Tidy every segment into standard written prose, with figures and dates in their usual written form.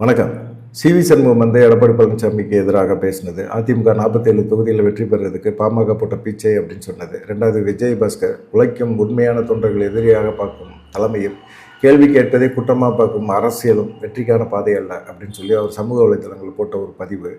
வணக்கம். சி.வி. சண்முகம் வந்து எடப்பாடி பழனிசாமிக்கு எதிராக பேசினது, அதிமுக 47 தொகுதியில் வெற்றி பெறுறதுக்கு பாமக போட்ட பிச்சை அப்படின்னு சொன்னது. 2வது விஜயபாஸ்கர் உழைக்கும் உண்மையான தொண்டர்கள் எதிரியாக பார்க்கும் தலைமையும், கேள்வி கேட்பதை குற்றமாக பார்க்கும் அரசியலும் வெற்றிக்கான பாதை அல்ல அப்படின்னு சொல்லி அவர் சமூக வலைத்தளங்களில் போட்ட ஒரு பதிவு.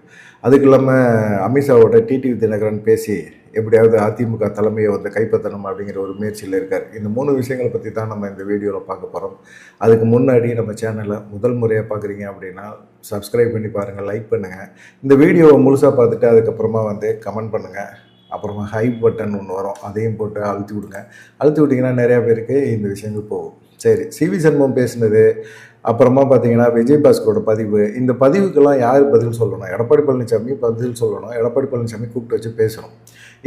அதுக்கு இல்லாமல் அமித்ஷாவோட டிடிவி தினகரன் பேசி எப்படியாவது அதிமுக தலைமையை வந்து கைப்பற்றணும் அப்படிங்கிற ஒரு முயற்சியில் இருக்கார். இந்த 3 விஷயங்களை பற்றி தான் நம்ம இந்த வீடியோவில் பார்க்க போகிறோம். அதுக்கு முன்னாடி நம்ம சேனலை முதல் முறையாக பார்க்குறீங்க அப்படின்னா சப்ஸ்கிரைப் பண்ணி பாருங்கள், லைக் பண்ணுங்கள். இந்த வீடியோவை முழுசாக பார்த்துட்டு அதுக்கப்புறமா வந்து கமெண்ட் பண்ணுங்கள். அப்புறமா ஹைப் பட்டன் ஒன்று வரும், அதையும் போட்டு அழுத்தி விடுங்க. அழுத்தி விட்டிங்கன்னா நிறையா பேருக்கு இந்த விஷயங்கள் போகும். சரி, சி.வி. சண்முகம் பேசினது, அப்புறமா பார்த்தீங்கன்னா விஜயபாஸ்கரோட பதிவு. இந்த பதிவுக்கெல்லாம் யார் பதில் சொல்லணும்? எடப்பாடி பழனிசாமி பதில் சொல்லணும். எடப்பாடி பழனிசாமி கூப்பிட்டு வச்சு பேசணும்.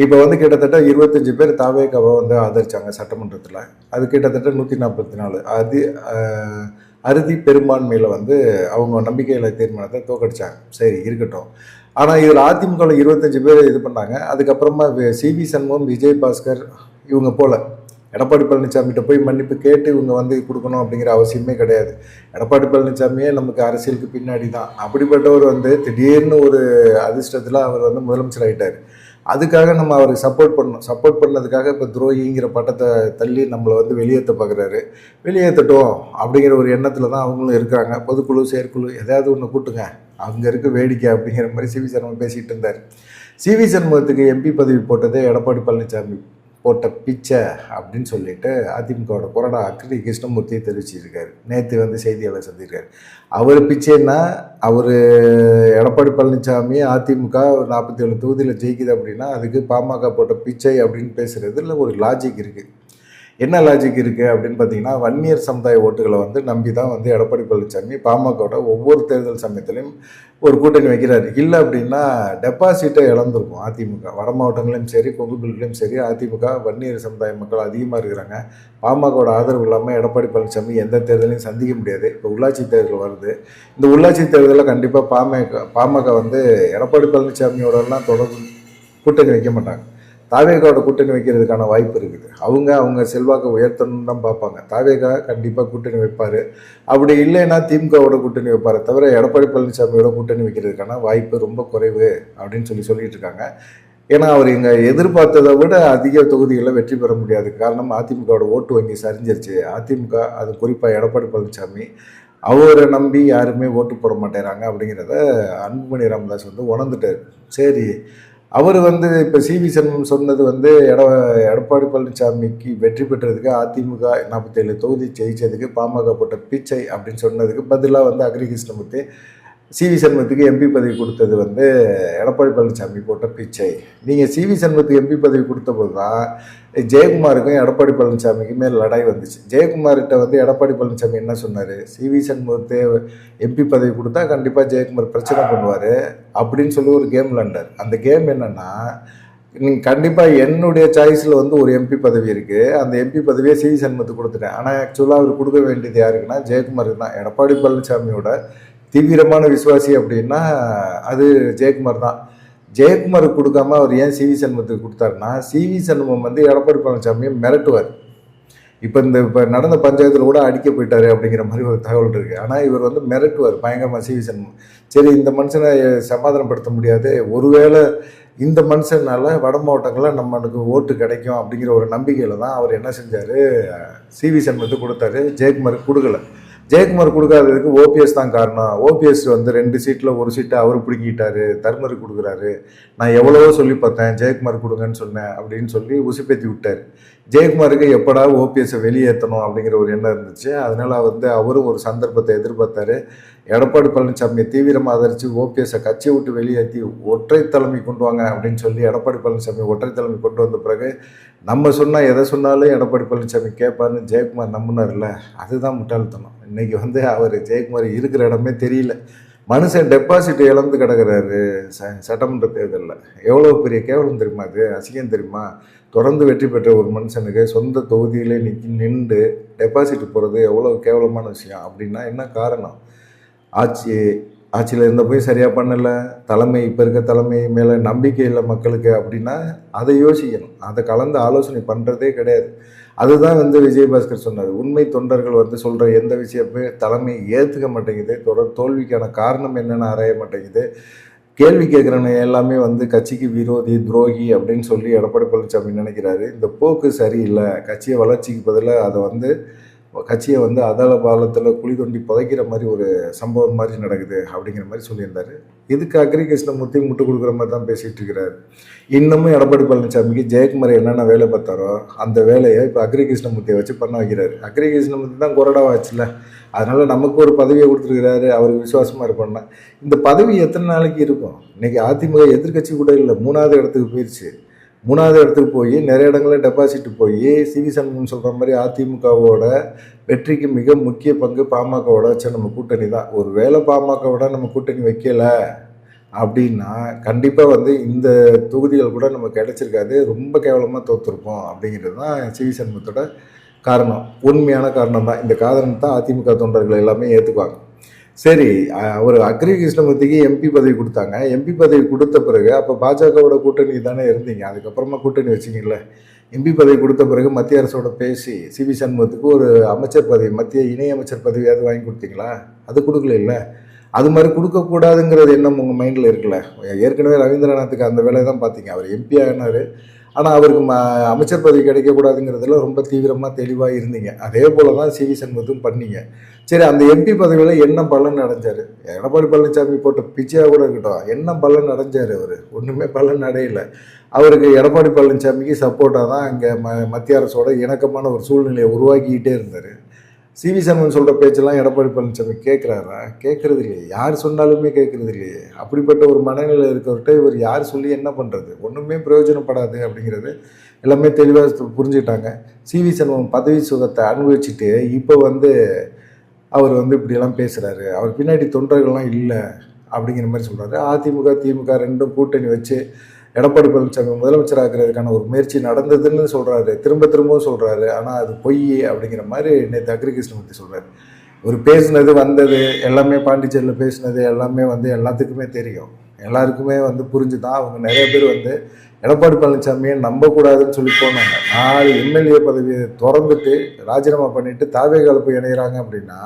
இப்போ வந்து கிட்டத்தட்ட 25 பேர் தாவேக்காவை வந்து ஆதரித்தாங்க சட்டமன்றத்தில். அது கிட்டத்தட்ட 144 அது அறுதி பெரும்பான்மையில் வந்து அவங்க நம்பிக்கையில்லா தீர்மானத்தை தோக்கடிச்சாங்க. சரி, இருக்கட்டும். ஆனால் இதில் அதிமுகவில் 25 பேர் இது பண்ணாங்க. அதுக்கப்புறமா சி.வி. சண்முகம், விஜயபாஸ்கர் இவங்க போல எடப்பாடி பழனிசாமிகிட்ட போய் மன்னிப்பு கேட்டு இவங்க வந்து கொடுக்கணும் அப்படிங்கிற அவசியமே கிடையாது. எடப்பாடி பழனிசாமியே நமக்கு அரசியலுக்கு பின்னாடி தான். அப்படிப்பட்டவர் வந்து திடீர்னு ஒரு அதிர்ஷ்டத்தில் அவர் வந்து முதலமைச்சர் ஆகிட்டார். அதுக்காக நம்ம அவருக்கு சப்போர்ட் பண்ணணும். சப்போர்ட் பண்ணதுக்காக இப்போ துரோகிங்கிற பட்டத்தை தள்ளி நம்மளை வந்து வெளியேற்ற பார்க்குறாரு. வெளியேற்றட்டும் அப்படிங்கிற ஒரு எண்ணத்தில் தான் அவங்களும் இருக்காங்க. பொதுக்குழு, செயற்குழு எதாவது ஒன்று கூட்டுங்க, அங்கே இருக்க வேடிக்கை அப்படிங்கிற மாதிரி சி.வி. சண்முகம் பேசிகிட்டு இருந்தார். சி.வி. சண்முகத்துக்கு எம்பி பதவி போட்டதே எடப்பாடி பழனிசாமி போட்ட பிச்சை அப்படின்னு சொல்லிட்டு அதிமுகவோட கொறடா அக்ரி கிருஷ்ணமூர்த்தி தெரிவிச்சிருக்காரு. நேற்று வந்து செய்தியாளர் சந்திருக்காரு. அவர் பிச்சைன்னா அவர் எடப்பாடி பழனிசாமி அதிமுக 47 தொகுதியில் ஜெயிக்குது அப்படின்னா அதுக்கு பாமக போட்ட பிச்சை அப்படின்னு பேசுகிறதுல ஒரு லாஜிக் இருக்குது. என்ன லாஜிக் இருக்குது அப்படின்னு பார்த்தீங்கன்னா, வன்னியர் சமுதாய ஓட்டுகளை வந்து நம்பி தான் வந்து எடப்பாடி பழனிசாமி பாமகவோட ஒவ்வொரு தேர்தல் சமயத்திலையும் ஒரு கூட்டணி வைக்கிறாரு. இல்லை அப்படின்னா டெபாசிட்டை இழந்திருக்கும் அதிமுக. வட மாவட்டங்களையும் சரி, கொங்கு பெல்ட்லையும் சரி, அதிமுக வன்னியர் சமுதாய மக்கள் அதிகமாக இருக்கிறாங்க. பாமகவோட ஆதரவு இல்லாமல் எடப்பாடி பழனிசாமி எந்த தேர்தலையும் சந்திக்க முடியாது. இப்போ உள்ளாட்சி தேர்தல் வருது. இந்த உள்ளாட்சி தேர்தலில் கண்டிப்பாக பாமக வந்து எடப்பாடி பழனிசாமியோடலாம் தொடர்பு கூட்டணி வைக்க மாட்டாங்க. தாவேகாவோட கூட்டணி வைக்கிறதுக்கான வாய்ப்பு இருக்குது. அவங்க செல்வாக்கை உயர்த்தணும்னு தான் பார்ப்பாங்க. தாவேகா கண்டிப்பாக கூட்டணி வைப்பார். அப்படி இல்லைன்னா திமுகவோட கூட்டணி வைப்பார். தவிர எடப்பாடி பழனிசாமியோட கூட்டணி வைக்கிறதுக்கான வாய்ப்பு ரொம்ப குறைவு அப்படின்னு சொல்லிட்டு இருக்காங்க. ஏன்னா அவர் இங்கே எதிர்பார்த்ததை விட அதிக தொகுதிகளில் வெற்றி பெற முடியாது. காரணம், அதிமுகவோட ஓட்டு வங்கி சரிஞ்சிருச்சு. அதிமுக, அது குறிப்பாக எடப்பாடி பழனிசாமி அவரை நம்பி யாருமே ஓட்டு போட மாட்டேறாங்க அப்படிங்கிறத அன்புமணி ராமதாஸ் வந்து உணர்ந்துட்டார். சரி, அவர் வந்து இப்போ சி.வி. சண்முகம் சொன்னது வந்து எடப்பாடி பழனிசாமிக்கு வெற்றி பெற்றதுக்கு அதிமுக 47 தொகுதி ஜெயிச்சதுக்கு பாமக போட்ட பிச்சை அப்படின்னு சொன்னதுக்கு பதிலாக வந்து அக்ரி கிருஷ்ணமூர்த்தி சி.வி. சண்முகத்துக்கு எம்பி பதவி கொடுத்தது வந்து எடப்பாடி பழனிசாமி போட்ட பிச்சை. நீங்கள் சி.வி. சண்முகத்துக்கு எம்பி பதவி கொடுத்த போது தான் ஜெயக்குமாருக்கும் எடப்பாடி பழனிசாமிக்குமே லடாய் வந்துச்சு. ஜெயக்குமார்கிட்ட வந்து எடப்பாடி பழனிசாமி என்ன சொன்னார்? சி.வி. சண்முகத்தை எம்பி பதவி கொடுத்தா கண்டிப்பாக ஜெயக்குமார் பிரச்சனை பண்ணுவார் அப்படின்னு சொல்லி ஒரு கேம் விளாண்டார். அந்த கேம் என்னென்னா, நீங்கள் கண்டிப்பாக என்னுடைய சாய்ஸில் வந்து ஒரு எம்பி பதவி இருக்குது, அந்த எம்பி பதவியை சி.வி. சண்முகத்துக்கு கொடுத்துட்டேன். ஆனால் ஆக்சுவலாக அவர் கொடுக்க வேண்டியது யாருக்குன்னா ஜெயக்குமாருக்கு தான். எடப்பாடி பழனிசாமியோட தீவிரமான விசுவாசி அப்படின்னா அது ஜெயக்குமார் தான். ஜெயக்குமாருக்கு கொடுக்காம அவர் ஏன் சி.வி. சண்முகத்துக்கு கொடுத்தாருன்னா, சி.வி. சண்முகம் வந்து எடப்பாடி பழனிசாமியை மிரட்டுவார். இப்போ நடந்த பஞ்சாயத்தில் கூட அடிக்க போயிட்டாரு அப்படிங்கிற மாதிரி ஒரு தகவல் இருக்குது. ஆனால் இவர் வந்து மிரட்டுவார் பயங்கரமாக சி.வி. சண்முகம். சரி, இந்த மனுஷனை சமாதானப்படுத்த முடியாது, ஒருவேளை இந்த மனுஷனால வட மாவட்டங்களில் நம்மளுக்கு ஓட்டு கிடைக்கும் அப்படிங்கிற ஒரு நம்பிக்கையில் தான் அவர் என்ன செஞ்சார், சி.வி. சண்முகத்துக்கு கொடுத்தாரு. ஜெயக்குமாருக்கு கொடுக்கல. ஜெயக்குமார் கொடுக்காததுக்கு ஓபிஎஸ் தான் காரணம். ஓபிஎஸ் வந்து 2 சீட்டில் 1 சீட்டை அவர் பிடிங்கிட்டாரு, தர்மருக்கு கொடுக்குறாரு. நான் எவ்வளவோ சொல்லி பார்த்தேன், ஜெயக்குமார் கொடுங்கன்னு சொன்னேன் அப்படின்னு சொல்லி உசுப்பேத்தி விட்டார். ஜெயக்குமாருக்கு எப்படா ஓபிஎஸ்ஸை வெளியேற்றணும் அப்படிங்கிற ஒரு எண்ணம் இருந்துச்சு. அதனால் வந்து அவரும் ஒரு சந்தர்ப்பத்தை எதிர்பார்த்தாரு. எடப்பாடி பழனிசாமியை தீவிரமாக ஆதரித்து ஓபிஎஸ்ஸை கட்சியை விட்டு வெளியேற்றி ஒற்றை தலைமை கொண்டு வாங்க அப்படின்னு சொல்லி எடப்பாடி பழனிசாமி ஒற்றை தலைமை கொண்டு வந்த பிறகு நம்ம சொன்னால் எதை சொன்னாலும் எடப்பாடி பழனிசாமி கேட்பார்னு ஜெயக்குமார் நம்பினார்ல, அதுதான் முட்டாள்தனம். இன்றைக்கி வந்து அவர் ஜெயக்குமார் இருக்கிற இடமே தெரியல. மனுஷன் டெபாசிட் இழந்து கிடக்கிறாரு சட்டமன்ற தேர்தலில். எவ்வளோ பெரிய கேவலம் தெரியுமா? அது அசிங்கம் தெரியுமா? தொடர்ந்து வெற்றி பெற்ற ஒரு மனுஷனுக்கு சொந்த தொகுதியிலே நின்று டெபாசிட் போகிறது எவ்வளோ கேவலமான விஷயம். அப்படின்னா என்ன காரணம்? ஆட்சி ஆட்சியில் இருந்த போய் சரியாக பண்ணலை, தலைமை இப்போ இருக்க தலைமை மேலே நம்பிக்கை இல்லை மக்களுக்கு அப்படின்னா அதை யோசிக்கணும். அதை கலந்து ஆலோசனை பண்ணுறதே கிடையாது. அதுதான் விஜயபாஸ்கர் சொன்னார். உண்மை தொண்டர்கள் சொல்கிற எந்த விஷயமே தலைமை ஏற்றுக்க மாட்டேங்குது. தொடர் தோல்விக்கான காரணம் என்னென்னு ஆராய மாட்டேங்குது. கேள்வி கேட்குறவங்க எல்லாமே கட்சிக்கு விரோதி, துரோகி அப்படின்னு சொல்லி எடப்பாடி பழனிசாமி நினைக்கிறாரு. இந்த போக்கு சரியில்லை. கட்சியை வளர்ச்சிக்கு பதிலாக அதை கட்சியை அதால பாலத்தில் குழி தோண்டி புதைக்கிற மாதிரி ஒரு சம்பவம் மாதிரி நடக்குது அப்படிங்கிற மாதிரி சொல்லியிருந்தாரு. இதுக்கு அக்ரி கிருஷ்ணமூர்த்தி முட்டு கொடுக்குற மாதிரி தான் பேசிகிட்டு இருக்கிறார். இன்னமும் எடப்பாடி பழனிசாமிக்கு ஜெயக்குமார் என்னென்ன வேலை பார்த்தாரோ அந்த வேலையை இப்போ அக்ரி கிருஷ்ணமூர்த்தியை வச்சு பண்ண வைக்கிறாரு. அக்ரி கிருஷ்ணமூர்த்தி தான் கொறடாவாச்சுல, அதனால் நமக்கு ஒரு பதவியை கொடுத்துருக்கிறாரு, அவருக்கு விசுவாசமாக இருப்போம்னா. இந்த பதவி எத்தனை நாளைக்கு இருக்கும்? இன்றைக்கி அதிமுக எதிர்கட்சி கூட இல்லை, 3வது இடத்துக்கு போயிடுச்சு. 3வது இடத்துக்கு போய் நிறைய இடங்களில் டெபாசிட் போய் சிவி சண்முகம் சொல்கிற மாதிரி அதிமுகவோட வெற்றிக்கு மிக முக்கிய பங்கு பாமகவோட வச்ச நம்ம கூட்டணி தான். ஒரு வேளை பாமகவோட நம்ம கூட்டணி வைக்கலை அப்படின்னா கண்டிப்பாக இந்த தொகுதிகள் கூட நமக்கு கிடைச்சிருக்காது, ரொம்ப கேவலமாக தோற்றுருப்போம் அப்படிங்கிறது தான் சிவி சண்முகத்தோட காரணம். உண்மையான காரணம் தான். இந்த காரணம் தான் அதிமுக தொண்டர்கள் எல்லாமே ஏற்றுக்குவாங்க. சரி, ஒரு அக்ரி கிருஷ்ணமூர்த்திக்கு எம்பி பதவி கொடுத்தாங்க. எம்பி பதவி கொடுத்த பிறகு அப்போ பாஜகவோட கூட்டணி தானே இருந்தீங்க, அதுக்கப்புறமா கூட்டணி வச்சிங்கல்ல. எம்பி பதவி கொடுத்த பிறகு மத்திய அரசோட பேசி சிவி சண்முகத்துக்கு ஒரு அமைச்சர் பதவி, மத்திய இணையமைச்சர் பதவியாவது வாங்கி கொடுத்தீங்களா? அது கொடுக்கல இல்லை. அது மாதிரி கொடுக்கக்கூடாதுங்கிறது எண்ணம் உங்கள் மைண்டில் இருக்குல்ல. ஏற்கனவே ரவீந்திரநாத்துக்கு அந்த வேலையை தான் பார்த்தீங்க. அவர் எம்பி ஆனார், ஆனால் அவருக்கு அமைச்சர் பதவி கிடைக்கக்கூடாதுங்கிறதுல ரொம்ப தீவிரமாக தெளிவாக இருந்தீங்க. அதே போல் தான் சிவி சண்முகத்தும் பண்ணீங்க. சரி, அந்த எம்பி பதவியில் என்ன பலன் அடைஞ்சார்? எடப்பாடி பழனிசாமி போட்ட பிச்சையாக கூட இருக்கட்டும், என்ன பலன் அடைஞ்சார்? அவர் ஒன்றுமே பலன் அடையலை. அவருக்கு எடப்பாடி பழனிசாமிக்கு சப்போர்ட்டாக தான் அங்கே மத்திய அரசோட இணக்கமான ஒரு சூழ்நிலையை உருவாக்கிக்கிட்டே இருந்தார். சிவி சண்முகம் சொல்கிற பேச்செல்லாம் எடப்பாடி பழனிசாமி கேட்குறாரா? கேட்குறது இல்லையே. யார் சொன்னாலுமே கேட்குறது இல்லையே. அப்படிப்பட்ட ஒரு மனநிலை இருக்கிறவர்கிட்ட இவர் யார் சொல்லி என்ன பண்ணுறது? ஒன்றுமே பிரயோஜனப்படாது அப்படிங்கிறது எல்லாமே தெளிவாக புரிஞ்சுக்கிட்டாங்க. சிவி சண்முகம் பதவி சுகத்தை அனுபவிச்சுட்டு இப்போ அவர் இப்படியெல்லாம் பேசுகிறாரு, அவர் பின்னாடி தொண்டர்கள்லாம் இல்லை அப்படிங்கிற மாதிரி சொல்கிறாரு. அதிமுக திமுக ரெண்டும் கூட்டணி வச்சு எடப்பாடி பழனிசாமி முதலமைச்சர் ஆகிறதுக்கான ஒரு முயற்சி நடந்ததுன்னு சொல்கிறாரு, திரும்பவும் சொல்கிறாரு. ஆனால் அது பொய் அப்படிங்கிற மாதிரி நேற்று அக்ரி கிருஷ்ணமூர்த்தி சொல்கிறார். ஒரு பேசுனது வந்தது எல்லாமே பாண்டிச்சேரியில் பேசுனது எல்லாமே எல்லாத்துக்குமே தெரியும். எல்லாருக்குமே புரிஞ்சு தான் அவங்க நிறைய பேர் எடப்பாடி பழனிசாமியை நம்பக்கூடாதுன்னு சொல்லி போனாங்க. 4 எம்எல்ஏ பதவியை திறந்துட்டு ராஜினாமா பண்ணிட்டு தாவேகால போய் இணைகிறாங்க அப்படின்னா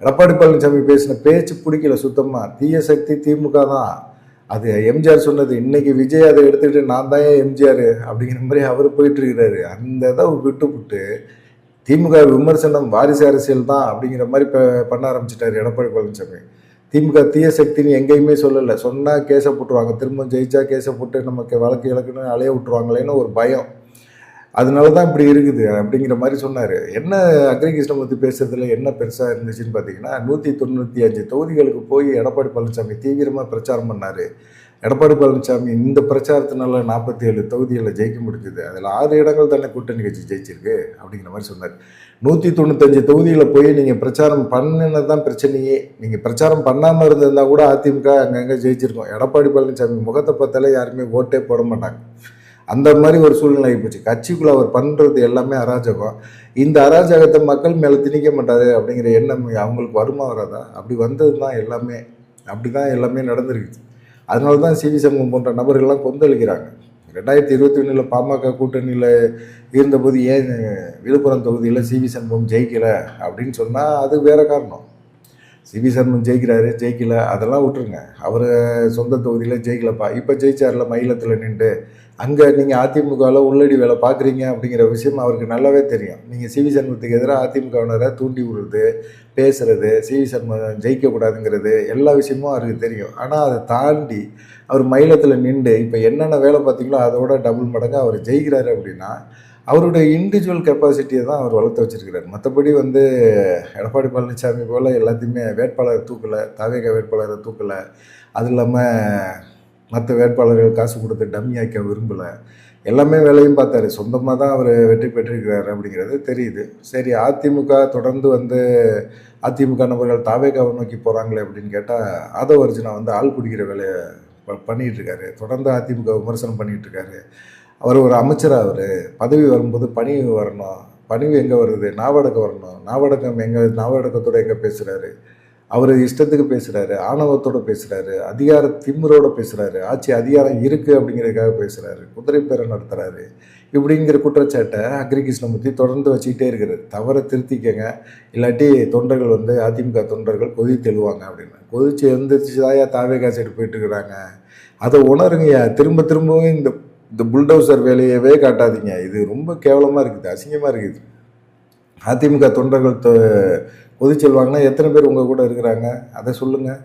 எடப்பாடி பழனிசாமி பேசின பேச்சு பிடிக்கல சுத்தமாக. தீய சக்தி திமுக தான். அது எம்ஜிஆர் சொன்னது. இன்னைக்கு விஜய் அதை எடுத்துக்கிட்டு நான் தான் எம்ஜிஆர் அப்படிங்கிற மாதிரி அவர் போயிட்டு இருக்கிறாரு. அந்த இதை விட்டு திமுக விமர்சனம் வாரிசு அரசியல் தான் அப்படிங்கிற மாதிரி பண்ண ஆரம்பிச்சிட்டாரு எடப்பாடி பழனிசாமி. திமுக தீய சக்தின்னு எங்கேயுமே சொல்லலை. சொன்னால் கேஸை போட்டுருவாங்க, திரும்ப ஜெயிச்சா கேஸை போட்டு நமக்கு வழக்கு இலக்குன்னு அலைய விட்டுருவாங்களேன்னு ஒரு பயம். அதனால தான் இப்படி இருக்குது அப்படிங்கிற மாதிரி சொன்னார். என்ன அக்ரி கிருஷ்ணமூர்த்தி பேசுறதுல என்ன பெருசாக இருந்துச்சுன்னு பார்த்தீங்கன்னா, 195 தொகுதிகளுக்கு போய் எடப்பாடி பழனிசாமி தீவிரமாக பிரச்சாரம் பண்ணார். எடப்பாடி பழனிசாமி இந்த பிரச்சாரத்தினால 47 தொகுதிகளில் ஜெயிக்க முடிஞ்சுது. அதில் 6 இடங்கள் தானே கூட்டணி கட்சி ஜெயிச்சிருக்கு அப்படிங்கிற மாதிரி சொன்னார். 195 தொகுதியில் போய் நீங்கள் பிரச்சாரம் பண்ணினது தான் பிரச்சனையே. நீங்கள் பிரச்சாரம் பண்ணாமல் இருந்திருந்தால் கூட அதிமுக அங்கங்கே ஜெயிச்சிருக்கோம். எடப்பாடி பழனிசாமி முகத்தை பார்த்தாலே யாருமே ஓட்டே போட மாட்டாங்க. அந்த மாதிரி ஒரு சூழ்நிலை ஆகிப்போச்சு. கட்சிக்குள்ளே அவர் பண்ணுறது எல்லாமே அராஜகம். இந்த அராஜகத்தை மக்கள் மேலே திணிக்க மாட்டார் அப்படிங்கிற எண்ணம் அவங்களுக்கு வருமா வராதா? அப்படி வந்தது தான் எல்லாமே. அப்படி தான் எல்லாமே நடந்துருக்குது. அதனால தான் சிவி சண்முகம் போன்ற நபர்கள்லாம் கொந்தளிக்கிறாங்க. 2021 பாமக கூட்டணியில் இருந்தபோது ஏன் விழுப்புரம் தொகுதியில் சிவி சண்முகம் ஜெயிக்கலை அப்படின்னு சொன்னால் அது வேறு காரணம். சிவி சண்முகம் ஜெயிக்கலை அதெல்லாம் விட்டுருங்க. அவர் சொந்த தொகுதியில் ஜெயிக்கலப்பா. இப்போ ஜெயிச்சார்ல மயிலத்தில் நின்று. அங்கே நீங்கள் அதிமுகவில் உள்ளடி வேலை பார்க்குறீங்க அப்படிங்கிற விஷயம் அவருக்கு நல்லாவே தெரியும். நீங்கள் சிவி சண்முகத்துக்கு எதிராக அதிமுகவினரை தூண்டி விடுறது, பேசுகிறது, சிவி சண்முகம் ஜெயிக்கக்கூடாதுங்கிறது எல்லா விஷயமும் அவருக்கு தெரியும். ஆனால் அதை தாண்டி அவர் மயிலத்தில் நின்று இப்போ என்னென்ன வேலை பார்த்தீங்களோ அதோட டபுள் மடங்கு அவர் ஜெயிக்கிறாரு அப்படின்னா அவருடைய இண்டிவிஜுவல் கெப்பாசிட்டியை தான் அவர் வளர்த்து வச்சுருக்கிறார். மற்றபடி எடப்பாடி பழனிசாமி போல் எல்லாத்தையுமே வேட்பாளரை தூக்கலை, தாவேக வேட்பாளரை தூக்கலை. அது இல்லாமல் மற்ற வேட்பாளர்கள் காசு கொடுத்து டம்மி ஆக்க விரும்பலை. எல்லாமே வேலையும் பார்த்தாரு. சொந்தமாக தான் அவர் வெற்றி பெற்றிருக்கிறார் அப்படிங்கிறது தெரியுது. சரி, அதிமுக தொடர்ந்து அதிமுக நபர்கள் தாவேகாவை நோக்கி போகிறாங்களே அப்படின்னு கேட்டால் ஆதவர்ஜுனா ஆள் பிடிக்கிற வேலையை பண்ணிகிட்ருக்காரு. தொடர்ந்து அதிமுக விமர்சனம் பண்ணிகிட்ருக்காரு. அவர் ஒரு அமைச்சராக அவர் பதவி வரும்போது பணிவு வரணும். பணிவு எங்கே வருது? நாவடக்கம் வரணும். நாவடக்கத்தோடு எங்கே பேசுகிறாரு? அவர் இஷ்டத்துக்கு பேசுகிறாரு, ஆணவத்தோடு பேசுகிறாரு, அதிகார திமிரோடு பேசுகிறாரு, ஆட்சி அதிகாரம் இருக்குது அப்படிங்கிறதுக்காக பேசுகிறாரு, குதிரை பேரை நடத்துகிறாரு. இப்படிங்கிற குற்றச்சாட்டை அக்ரி கிருஷ்ணமூர்த்தி தொடர்ந்து வச்சுக்கிட்டே இருக்கிறார். தவறை திருத்திக்கங்க, இல்லாட்டி தொண்டர்கள் வந்து அதிமுக தொண்டர்கள் கொதித்து எழுவாங்க அப்படின்னு. கொதித்து எழுந்திரிச்சு தாயா தாவேகா சைடு போயிட்டு இருக்கிறாங்க. அதை உணருங்கய்யா. திரும்ப திரும்பவும் இந்த இந்த புல்டோசர் வேலையவே காட்டாதீங்க. இது ரொம்ப கேவலமாக இருக்குது, அசிங்கமாக இருக்குது. அதிமுக தொண்டர்கள் கொதிச்சு எழுவாங்கன்னா எத்தனை பேர் உங்கள் கூட இருக்கிறாங்க அதை சொல்லுங்கள்.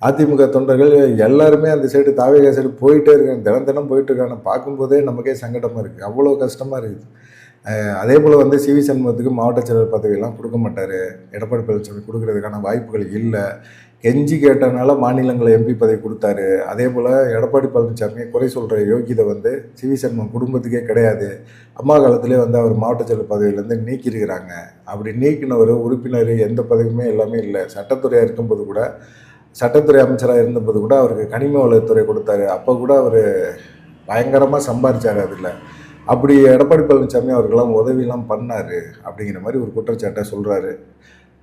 அதிமுக தொண்டர்கள் எல்லாருமே அந்த சைடு தாவேகா சைடு போயிட்டே இருக்காங்க, தினம் தினம் போயிட்டு இருக்காங்க. பார்க்கும்போதே நமக்கே சங்கடமாக இருக்குது, அவ்வளோ கஷ்டமாக இருக்குது. அதே போல் வந்து சிவி சண்முகத்துக்கு மாவட்ட செயலர் பதவியெல்லாம் கொடுக்க மாட்டார். எடப்பாடி பழனிசாமி கொடுக்கறதுக்கான வாய்ப்புகள் இல்லை. கெஞ்சி கேட்டனால மாநிலங்களை எம்பி பதவி கொடுத்தாரு. அதே போல் எடப்பாடி பழனிசாமியை குறை சொல்கிற யோகிதை வந்து சிவி சண்முகம் குடும்பத்துக்கே கிடையாது. அம்மா காலத்திலே வந்து அவர் மாவட்ட செயலர் பதவியிலேருந்து நீக்கியிருக்கிறாங்க. அப்படி நீக்கினவர் உறுப்பினர் எந்த பதவியுமே எல்லாமே இல்லை. சட்டத்துறையாக இருக்கும்போது கூட, சட்டத்துறை அமைச்சராக இருந்தபோது கூட அவருக்கு கனிம வளத்துறை கொடுத்தாரு. அப்போ கூட அவர் பயங்கரமாக சம்பாதிச்சார் அதில். அப்படி எடப்பாடி பழனிசாமி அவருக்கெல்லாம் உதவியெல்லாம் பண்ணார் அப்படிங்கிற மாதிரி ஒரு குற்றச்சாட்டை சொல்கிறாரு.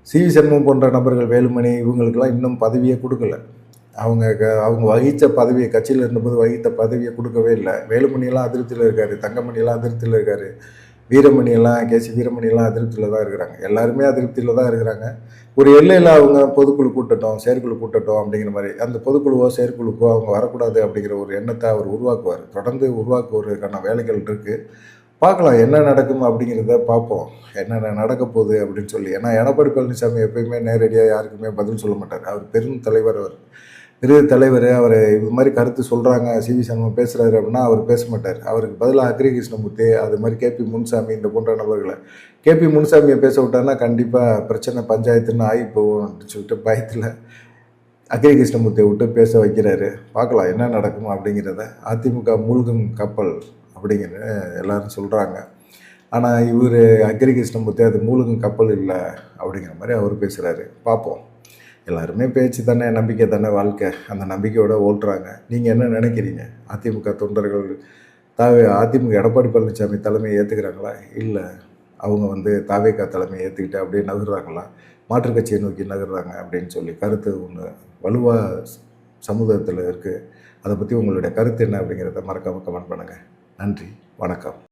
சிவி சண்முகம் போன்ற நபர்கள், வேலுமணி, இவங்களுக்கெல்லாம் இன்னும் பதவியே கொடுக்கல. அவங்க வகித்த பதவியை, கட்சியில் இருந்தபோது வகித்த பதவியை கொடுக்கவே இல்லை. வேலுமணியெல்லாம் அதிருப்தியில் இருக்கார், தங்கமணியெல்லாம் அதிருப்தியில் இருக்கார், வீரமணியெல்லாம், கேசி வீரமணியெல்லாம் அதிருப்தியில் தான் இருக்கிறாங்க. எல்லாருமே அதிருப்தியில் தான் இருக்கிறாங்க. ஒரு எல்லையில் அவங்க பொதுக்குழு கூட்டட்டும், செயற்குழு கூட்டட்டும் அப்படிங்கிற மாதிரி, அந்த பொதுக்குழுவோ செயற்குழுக்கோ அவங்க வரக்கூடாது அப்படிங்கிற ஒரு எண்ணத்தை அவர் உருவாக்குவார். தொடர்ந்து உருவாக்குவதற்கான வேலைகள் இருக்குது. பார்க்கலாம் என்ன நடக்கும் அப்படிங்கிறத பார்ப்போம், என்னென்ன நடக்க போகுது அப்படின்னு சொல்லி. ஏன்னா எடப்பாடி பழனிசாமி எப்பயுமே நேரடியாக யாருக்குமே பதில் சொல்ல மாட்டார். அவர் பெரும் தலைவர், அவர் இது மாதிரி கருத்து சொல்கிறாங்க, சிவி சண்முகம் பேசுகிறாரு அப்படின்னா அவர் பேச மாட்டார். அவருக்கு பதிலாக அக்ரி கிருஷ்ணமூர்த்தி, அது மாதிரி கேபி முனுசாமி, இந்த போன்ற நபர்களை, கேபி முனுசாமியை பேச விட்டாருன்னா கண்டிப்பாக பிரச்சனை பஞ்சாயத்துன்னு ஆகி போகும் அப்படின்னு சொல்லிட்டு பயத்தில் அக்ரி கிருஷ்ணமூர்த்தியை விட்டு பேச வைக்கிறாரு. பார்க்கலாம் என்ன நடக்கும் அப்படிங்கிறத. அதிமுக மூழ்கும் கப்பல் அப்படிங்கிற எல்லாரும் சொல்கிறாங்க. ஆனால் இவர் அக்ரி கிருஷ்ணமூர்த்தி அது மூழ்கும் கப்பல் இல்லை அப்படிங்கிற மாதிரி அவர் பேசுகிறாரு. பார்ப்போம். எல்லாருமே பேச்சு தானே, நம்பிக்கை தானே வாழ்க்கை. அந்த நம்பிக்கையோடு ஓட்டுறாங்க. நீங்கள் என்ன நினைக்கிறீங்க? அதிமுக தொண்டர்கள் அதிமுக எடப்பாடி பழனிசாமி தலைமையை ஏற்றுக்கிறாங்களா, இல்லை அவங்க வந்து தாவேகா தலைமையை ஏற்றுக்கிட்டு அப்படியே நகர்றாங்களா, மாற்றுக் கட்சியை நோக்கி நகர்றாங்க அப்படின்னு சொல்லி கருத்து ஒன்று வலுவாக சமூகத்தில் இருக்குது. அதை பற்றி உங்களுடைய கருத்து என்ன அப்படிங்கிறத மறக்காமல் கமெண்ட் பண்ணுங்கள். நன்றி, வணக்கம்.